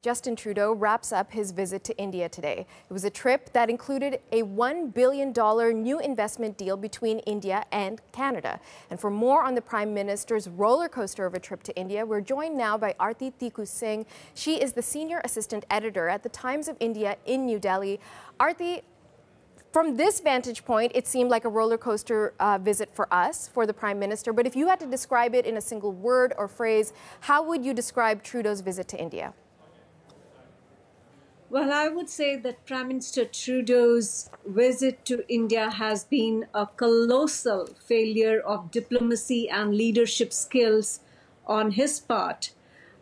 Justin Trudeau wraps up his visit to India today. It was a trip that included a $1 billion new investment deal between India and Canada. And for more on the Prime Minister's roller coaster of a trip to India, we're joined now by Aarti Tikoo Singh. She is the Senior Assistant Editor at the Times of India in New Delhi. Aarti, from this vantage point, it seemed like a roller coaster visit for us, for the Prime Minister. But if you had to describe it in a single word or phrase, how would you describe Trudeau's visit to India? Well, I would say that Prime Minister Trudeau's visit to India has been a colossal failure of diplomacy and leadership skills on his part.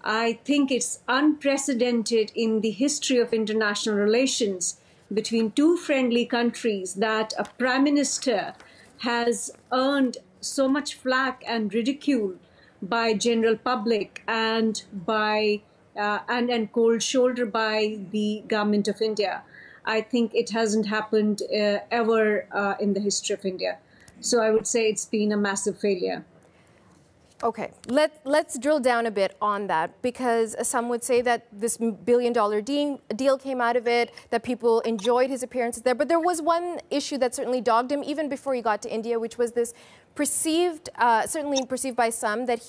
I think it's unprecedented in the history of international relations between two friendly countries that a Prime Minister has earned so much flack and ridicule by general public and by and cold shoulder by the government of India. I think it hasn't happened ever in the history of India. So I would say it's been a massive failure. Okay, let's drill down a bit on that, because some would say that this $1 billion deal came out of it, that people enjoyed his appearances there. But there was one issue that certainly dogged him even before he got to India, which was this perceived, certainly perceived by some, that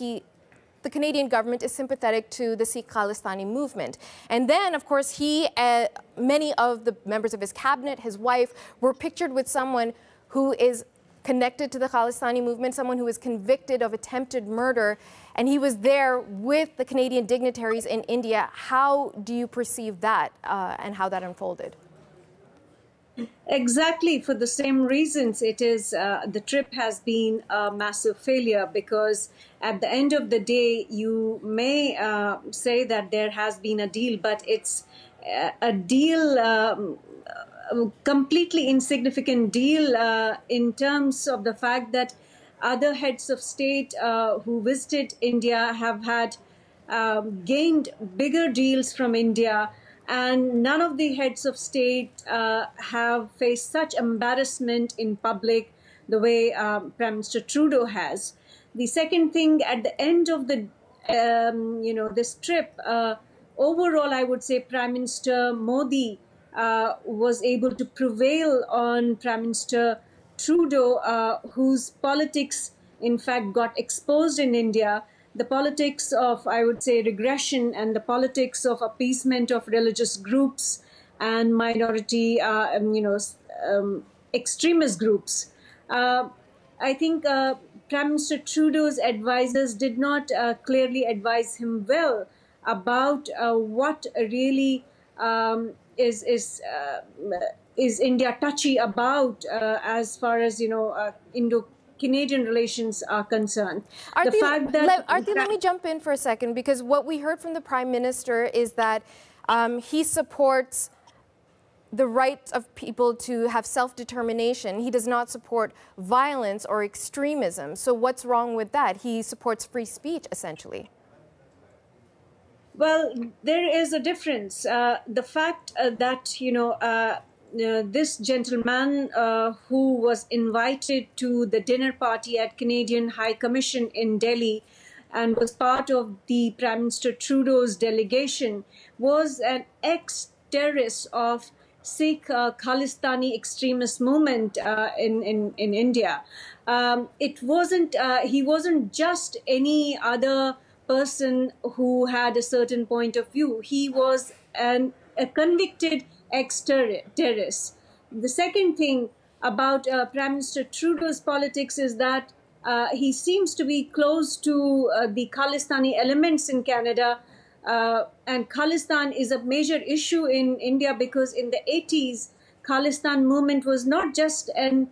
the Canadian government is sympathetic to the Sikh Khalistani movement. And then, of course, many of the members of his cabinet, his wife, were pictured with someone who is connected to the Khalistani movement, someone who is convicted of attempted murder, and he was there with the Canadian dignitaries in India. How do you perceive that and how that unfolded? Exactly, for the same reasons. It is the trip has been a massive failure, because at the end of the day, you may say that there has been a deal, but it's a deal, completely insignificant deal in terms of the fact that other heads of state who visited India have had gained bigger deals from India. And none of the heads of state have faced such embarrassment in public the way Prime Minister Trudeau has. The second thing, at the end of the this trip, overall, I would say Prime Minister Modi was able to prevail on Prime Minister Trudeau, whose politics, in fact, got exposed in India. The politics of, I would say, regression and the politics of appeasement of religious groups and minority, extremist groups. I think Prime Minister Trudeau's advisors did not clearly advise him well about what really is India touchy about as far as Indo-Canadian relations are concerned. Aarti, let me jump in for a second, because what we heard from the Prime Minister is that he supports the right of people to have self-determination. He does not support violence or extremism. So what's wrong with that? He supports free speech, essentially. Well, there is a difference. The fact that, this gentleman who was invited to the dinner party at Canadian High Commission in Delhi and was part of the Prime Minister Trudeau's delegation was an ex-terrorist of Sikh Khalistani extremist movement in India. He wasn't just any other person who had a certain point of view. He was a convicted ex-terrorist. The second thing about Prime Minister Trudeau's politics is that he seems to be close to the Khalistani elements in Canada, and Khalistan is a major issue in India, because in the 80s, Khalistan movement was not just a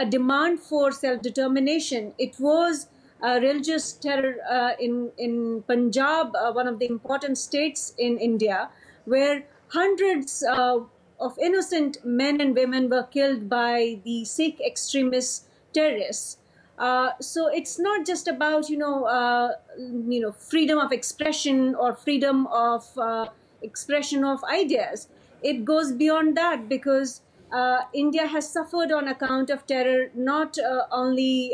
demand for self-determination. It was religious terror in Punjab, one of the important states in India, where hundreds of innocent men and women were killed by the Sikh extremist terrorists. So it's not just about freedom of expression or freedom of expression of ideas. It goes beyond that, because India has suffered on account of terror, not only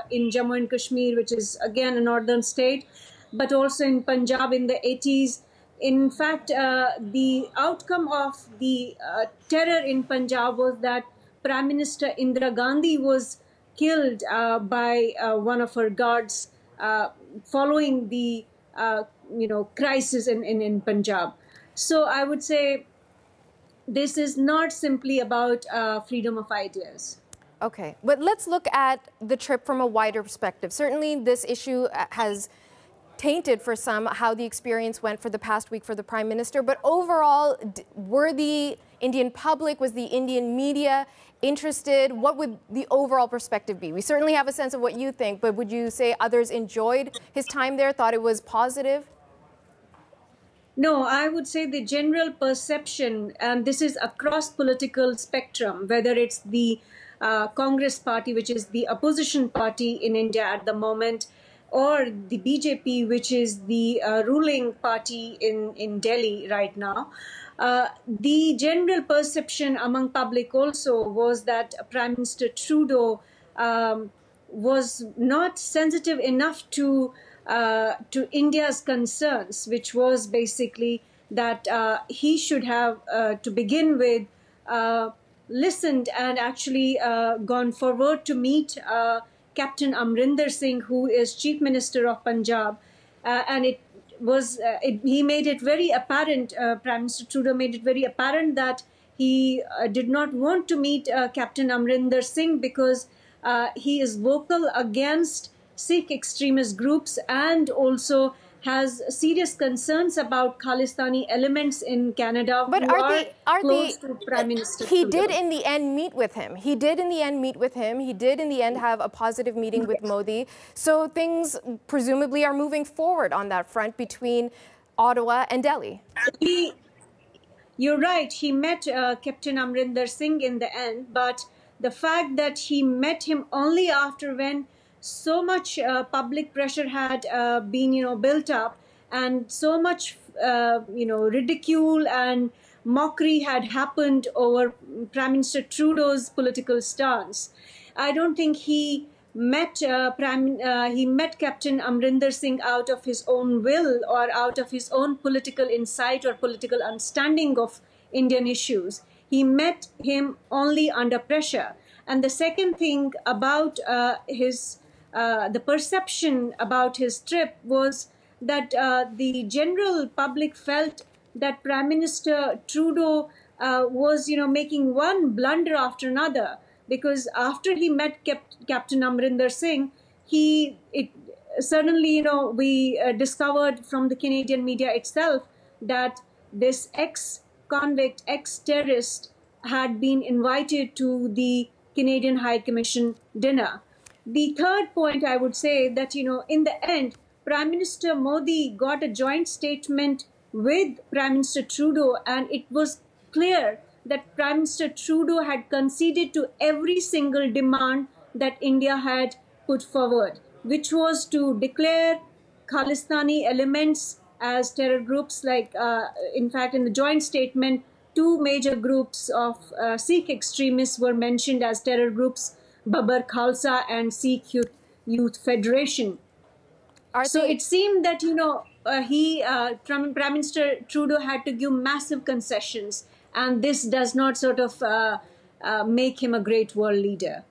in Jammu and Kashmir, which is again a northern state, but also in Punjab in the 80s. In fact, the outcome of the terror in Punjab was that Prime Minister Indira Gandhi was killed by one of her guards following the crisis in Punjab. So I would say this is not simply about freedom of ideas. Okay, but let's look at the trip from a wider perspective. Certainly, this issue has tainted for some how the experience went for the past week for the Prime Minister. But overall, were the Indian public, was the Indian media interested? What would the overall perspective be? We certainly have a sense of what you think, but would you say others enjoyed his time there, thought it was positive? No, I would say the general perception, and this is across political spectrum, whether it's the Congress party, which is the opposition party in India at the moment, or the BJP, which is the ruling party in Delhi right now. The general perception among public also was that Prime Minister Trudeau was not sensitive enough to India's concerns, which was basically that he should have, to begin with, listened and actually gone forward to meet Captain Amrinder Singh, who is Chief Minister of Punjab, and he made it very apparent, Prime Minister Trudeau made it very apparent that he did not want to meet Captain Amrinder Singh because he is vocal against Sikh extremist groups and also has serious concerns about Khalistani elements in Canada but who are close to Prime Minister He Trudeau. did in the end meet with him. He did in the end meet with him. He did in the end have a positive meeting with Modi. So things presumably are moving forward on that front between Ottawa and Delhi. You're right. He met Captain Amrinder Singh in the end, but the fact that he met him only after when so much public pressure had been, built up, and so much, ridicule and mockery had happened over Prime Minister Trudeau's political stance. I don't think he met Captain Amrinder Singh out of his own will or out of his own political insight or political understanding of Indian issues. He met him only under pressure. And the second thing about the perception about his trip was that the general public felt that Prime Minister Trudeau was, making one blunder after another, because after he met Captain Amrinder Singh, suddenly, we discovered from the Canadian media itself that this ex-convict, ex-terrorist had been invited to the Canadian High Commission dinner. The third point I would say that, in the end, Prime Minister Modi got a joint statement with Prime Minister Trudeau, and it was clear that Prime Minister Trudeau had conceded to every single demand that India had put forward, which was to declare Khalistani elements as terror groups, like, in fact, in the joint statement, two major groups of Sikh extremists were mentioned as terror groups, Babar Khalsa and Sikh Youth Federation. So it seemed that, Prime Minister Trudeau had to give massive concessions, and this does not sort of make him a great world leader.